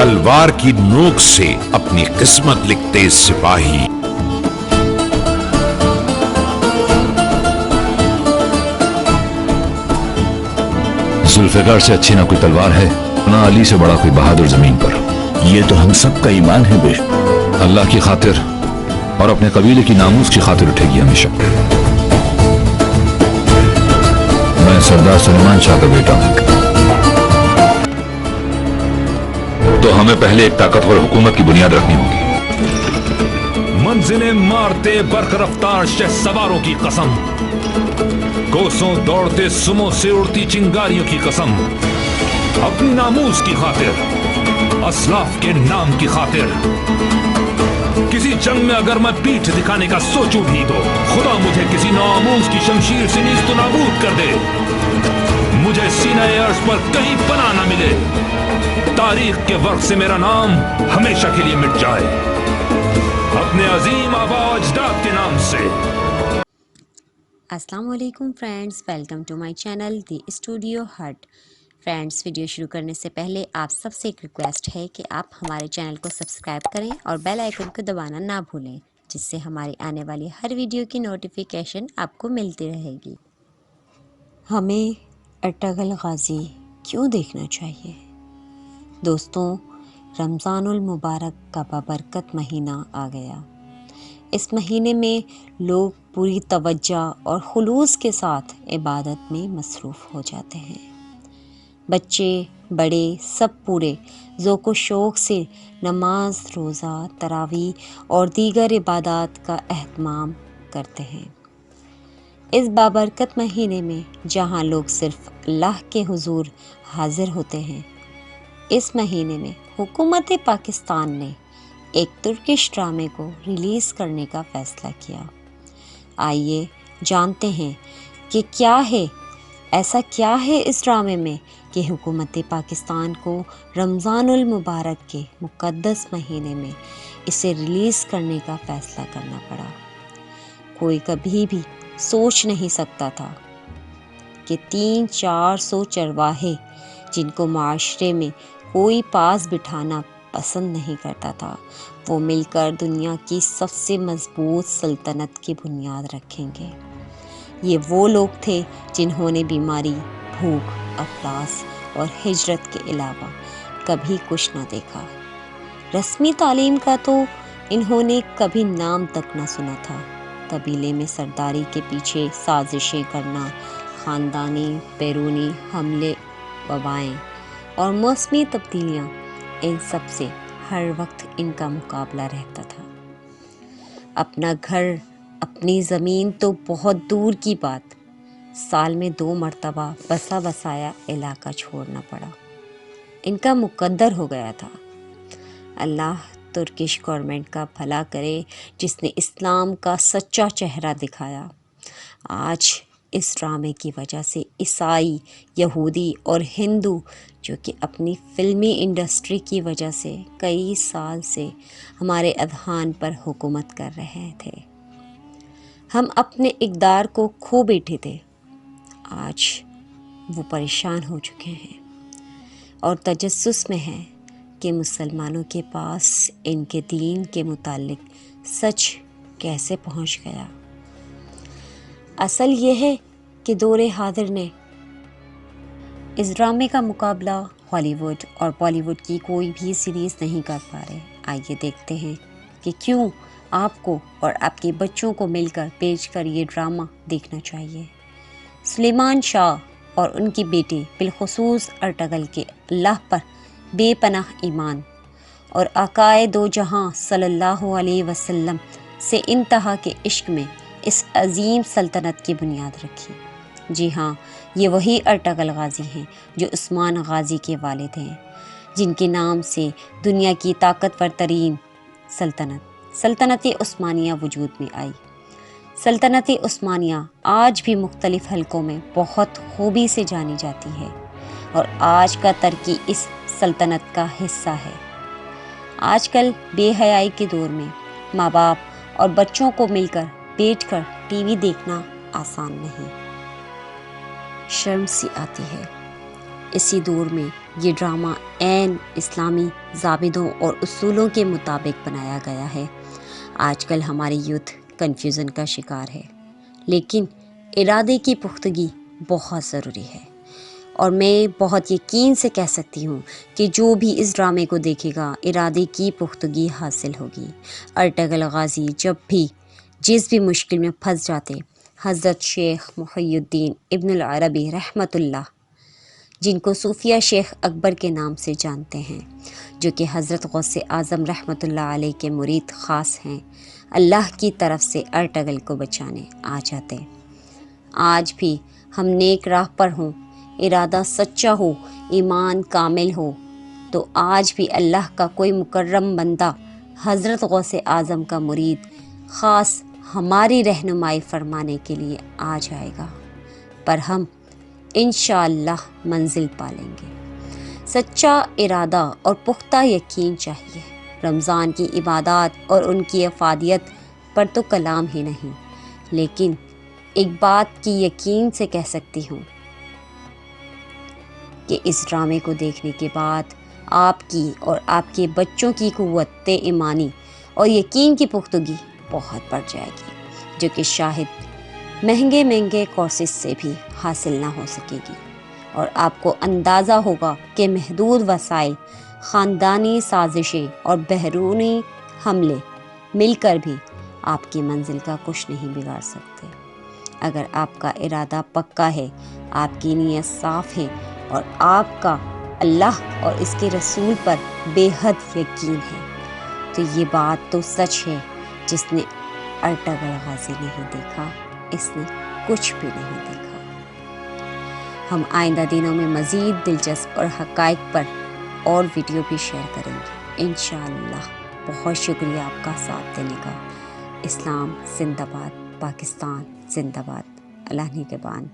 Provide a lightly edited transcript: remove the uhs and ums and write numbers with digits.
तलवार की नोक से अपनी किस्मत लिखते सिपाही। जुल्फिकार से अच्छी ना कोई तलवार है, ना अली से बड़ा कोई बहादुर जमीन पर। ये तो हम सब का ईमान है बेश। अल्लाह की खातिर और अपने कबीले की नामूस की खातिर उठेगी हमेशा। मैं सरदार सुलेमान शाह का बेटा हूं, तो हमें पहले एक ताकतवर हुकूमत की बुनियाद रखनी होगी। मंजिलें मारते बर्क रफ्तार शहसवारों की कसम, कोसों दौड़ते सुमो से उड़ती चिंगारियों की कसम, अपनी नामूस की खातिर, असलाफ के नाम की खातिर, किसी जंग में अगर मैं पीठ दिखाने का सोचूं भी तो खुदा मुझे किसी नामूस की शमशीर से नीस्त नाबूद कर दे। मुझे सीना-ए अर्श पर कहीं पनाह न मिले, तारीख के वर्क से मेरा नाम हमेशा के लिए मिट जाए, अपने अजीम आबा अजदाद के नाम से। अस्सलाम वालेकुम friends, welcome to my channel the studio hut. Friends, video शुरू करने से पहले आप सबसे एक रिक्वेस्ट है कि आप हमारे चैनल को सब्सक्राइब करें और बेल आइकन को दबाना ना भूलें, जिससे हमारी आने वाली हर वीडियो की नोटिफिकेशन आपको मिलती रहेगी। हमें अर्तुगरुल गाजी क्यों देखना चाहिए? दोस्तों, रमज़ानुल मुबारक का बाबरकत महीना आ गया। इस महीने में लोग पूरी तवज्जो और खुलूस के साथ इबादत में मसरूफ़ हो जाते हैं। बच्चे बड़े सब पूरे ज़ौक़ शौक़ से नमाज, रोज़ा, तरावीह और दीगर इबादत का एहतमाम करते हैं। इस बाबरकत महीने में जहाँ लोग सिर्फ़ अल्लाह के हुज़ूर हाज़िर होते हैं, इस महीने में हुकूमत पाकिस्तान ने एक तुर्किश ड्रामे को रिलीज़ करने का फ़ैसला किया। आइए जानते हैं कि ऐसा क्या है इस ड्रामे में कि हुकूमत पाकिस्तान को रमज़ानुल मुबारक के मुक़द्दस महीने में इसे रिलीज़ करने का फ़ैसला करना पड़ा। कोई कभी भी सोच नहीं सकता था कि 300-400 चरवाहे, जिनको माशरे में कोई पास बिठाना पसंद नहीं करता था, वो मिलकर दुनिया की सबसे मजबूत सल्तनत की बुनियाद रखेंगे। ये वो लोग थे जिन्होंने बीमारी, भूख, अफलास और हिजरत के अलावा कभी कुछ न देखा। रस्मी तालीम का तो इन्होंने कभी नाम तक न सुना था। कबीले में सरदारी के पीछे साजिशें करना, ख़ानदानी बैरूनी हमले, वबाएँ और मौसमी तब्दीलियाँ, इन सब से हर वक्त इनका मुकाबला रहता था। अपना घर, अपनी ज़मीन तो बहुत दूर की बात, साल में 2 मरतबा बसा बसाया इलाका छोड़ना पड़ा। इनका मुकद्दर हो गया था। अल्लाह तुर्किश गवर्नमेंट का भला करे, जिसने इस्लाम का सच्चा चेहरा दिखाया। आज इस ड्रामे की वजह से ईसाई, यहूदी और हिंदू, जो कि अपनी फ़िल्मी इंडस्ट्री की वजह से कई साल से हमारे अज़हान पर हुकूमत कर रहे थे, हम अपने इक़्तिदार को खो बैठे थे। आज वो परेशान हो चुके हैं और तजस्सुस में हैं कि मुसलमानों के पास इनके दीन के मुतालिक सच कैसे पहुंच गया। असल ये है कि दौरे हाजिर ने इस ड्रामे का मुकाबला हॉलीवुड और बॉलीवुड की कोई भी सीरीज़ नहीं कर पा रहे। आइए देखते हैं कि क्यों आपको और आपके बच्चों को मिलकर पेशकर ये ड्रामा देखना चाहिए। सुलेमान शाह और उनकी बेटी बिलखुसूस अर्तुगरुल के अल्लाह पर बेपनाह ईमान और आकाए दो जहां सल्लल्लाहु अलैहि वसल्लम से इंतहा के इश्क में इस अजीम सल्तनत की बुनियाद रखी। जी हाँ, ये वही अर्तुगरुल गाजी हैं जो उस्मान गाजी के वालिद हैं, जिनके नाम से दुनिया की ताकतवर तरीन सल्तनत उस्मानिया वजूद में आई। सल्तनत उस्मानिया आज भी मुख्तलिफ हलकों में बहुत खूबी से जानी जाती है और आज का तुर्की इस सल्तनत का हिस्सा है। आजकल बेहयाई के दौर में माँ बाप और बच्चों को मिलकर बैठकर टीवी देखना आसान नहीं, शर्म सी आती है। اسی دور میں یہ ڈرامہ عین اسلامی ضابطوں اور اصولوں کے مطابق بنایا گیا ہے۔ آج کل ہماری یوتھ کنفیوژن کا شکار ہے، لیکن ارادے کی پختگی بہت ضروری ہے، اور میں بہت یقین سے کہہ سکتی ہوں کہ جو بھی اس ڈرامے کو دیکھے گا ارادے کی پختگی حاصل ہوگی۔ ارطغرل غازی جب بھی جس بھی مشکل میں پھنس جاتے، حضرت شیخ محی الدین ابن العربی رحمۃ اللہ، جن کو صوفیہ شیخ اکبر کے نام سے جانتے ہیں، جو کہ حضرت غوث اعظم رحمۃ اللہ علیہ کے مرید خاص ہیں، اللہ کی طرف سے ارطغرل کو بچانے آ جاتے۔ آج بھی ہم نیک راہ پر ہوں، ارادہ سچا ہو، ایمان کامل ہو، تو آج بھی اللہ کا کوئی مکرم بندہ حضرت غوث اعظم کا مرید خاص ہماری رہنمائی فرمانے کے لیے آ جائے گا، پر ہم انشاءاللہ منزل پالیں گے۔ سچا ارادہ اور پختہ یقین چاہیے۔ رمضان کی عبادات اور ان کی افادیت پر تو کلام ہی نہیں، لیکن ایک بات کی یقین سے کہہ سکتی ہوں کہ اس ڈرامے کو دیکھنے کے بعد آپ کی اور آپ کے بچوں کی قوت ایمانی اور یقین کی پختگی بہت بڑھ جائے گی، جو کہ شاید مہنگے کورسز سے بھی حاصل نہ ہو سکے گی، اور آپ کو اندازہ ہوگا کہ محدود وسائل، خاندانی سازشیں اور بیرونی حملے مل کر بھی آپ کی منزل کا کچھ نہیں بگاڑ سکتے۔ اگر آپ کا ارادہ پکا ہے، آپ کی نیت صاف ہے، اور آپ کا اللہ اور اس کے رسول پر بے حد یقین ہے، تو یہ بات تو سچ ہے۔ جس نے ارطغرل غازی نہیں دیکھا، اس نے کچھ بھی نہیں دیکھا۔ ہم آئندہ دنوں میں مزید دلچسپ اور حقائق پر اور ویڈیو بھی شیئر کریں گے انشاءاللہ۔ بہت شکریہ آپ کا ساتھ دینے کا۔ اسلام زندہ باد، پاکستان زندہ باد، اللہ نگہبان۔